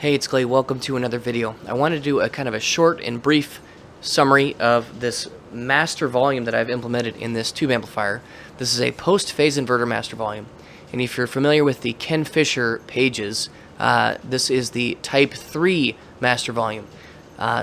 Hey, it's Kley. Welcome to another video. I want to do a kind of a short and brief summary of this master volume that I've implemented in this tube amplifier. This is a post-phase inverter master volume. And if you're familiar with the Ken Fisher pages, this is the Type 3 master volume.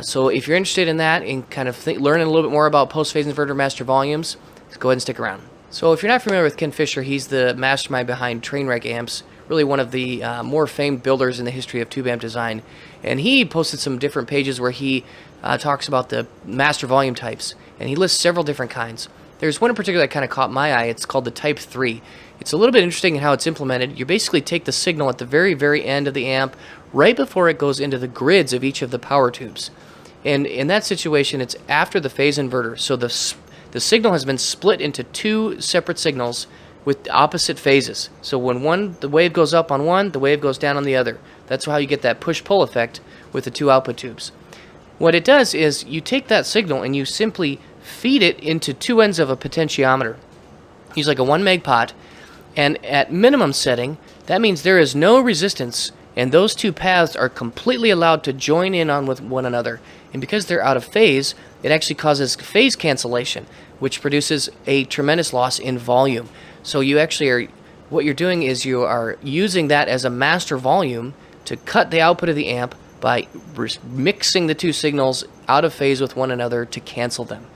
So if you're interested in that and kind of learning a little bit more about post-phase inverter master volumes, go ahead and stick around. So if you're not familiar with Ken Fisher, he's the mastermind behind Trainwreck Amps, really one of the more famed builders in the history of tube amp design. And he posted some different pages where he talks about the master volume types, and he lists several different kinds. There's one in particular that kind of caught my eye. It's called the Type 3. It's a little bit interesting in how it's implemented. You basically take the signal at the very end of the amp, right before it goes into the grids of each of the power tubes. And in that situation, it's after the phase inverter. So the signal has been split into two separate signals with opposite phases. So when the wave goes up on one, the wave goes down on the other. That's how you get that push-pull effect with the two output tubes. What it does is you take that signal and you simply feed it into two ends of a potentiometer. Use like a 1 meg pot, and at minimum setting, that means there is no resistance, and those two paths are completely allowed to join in on with one another. And because they're out of phase, it actually causes phase cancellation, which produces a tremendous loss in volume. So you actually are, what you're doing is you are using that as a master volume to cut the output of the amp by mixing the two signals out of phase with one another to cancel them.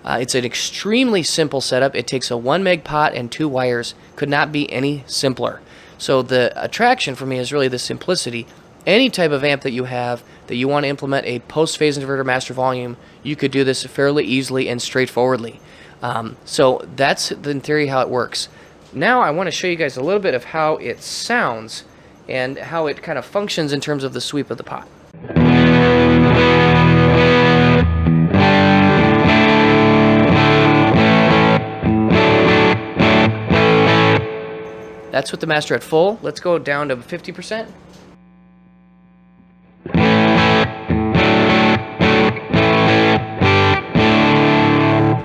It's an extremely simple setup. It takes a 1 meg pot and 2 wires. Could not be any simpler. So the attraction for me is really the simplicity. Any type of amp that you have that you want to implement a post-phase inverter master volume, you could do this fairly easily and straightforwardly. So that's in theory how it works. Now I want to show you guys a little bit of how it sounds and how it kind of functions in terms of the sweep of the pot. That's with the master at full. Let's go down to 50%.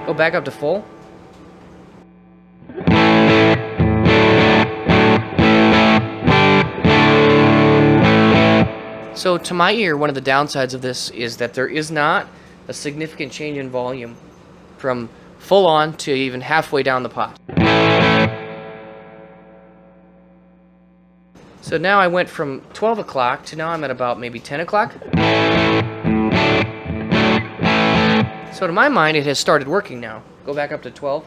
Go back up to full. So to my ear, one of the downsides of this is that there is not a significant change in volume from full on to even halfway down the pot. So now I went from 12 o'clock to now I'm at about maybe 10 o'clock. So to my mind, it has started working now. Go back up to 12.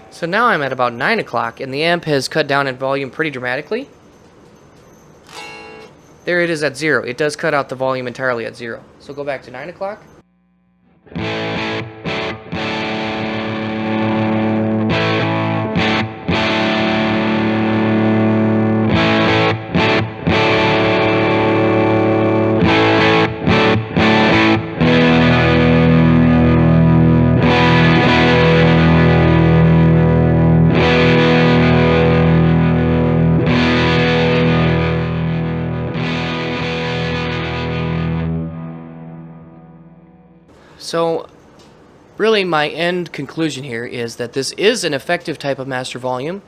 So now I'm at about 9 o'clock, and the amp has cut down in volume pretty dramatically. There it is at 0. It does cut out the volume entirely at 0. So go back to 9 o'clock. So really my end conclusion here is that this is an effective type of master volume.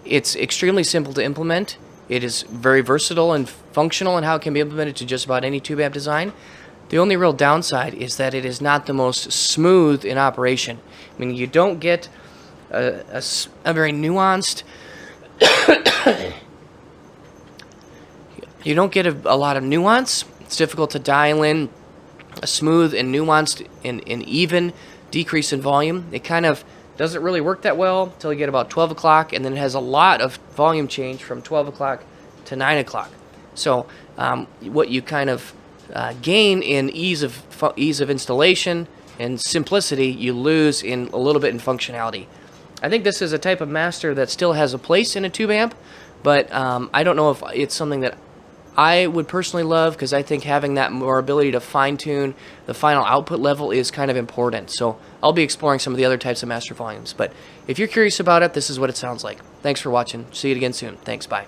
It's extremely simple to implement. It is very versatile and functional in how it can be implemented to just about any tube amp design. The only real downside is that it is not the most smooth in operation. I mean, you don't get a very nuanced you don't get a lot of nuance. It's difficult to dial in a smooth and nuanced and even decrease in volume. It kind of doesn't really work that well until you get about 12 o'clock, and then it has a lot of volume change from 12 o'clock to 9 o'clock. So what you kind of gain in ease of installation and simplicity, you lose in a little bit in functionality. I think this is a type of master that still has a place in a tube amp, but I don't know if it's something that I would personally love, because I think having that more ability to fine-tune the final output level is kind of important. So I'll be exploring some of the other types of master volumes. But if you're curious about it, this is what it sounds like. Thanks for watching. See you again soon. Thanks. Bye.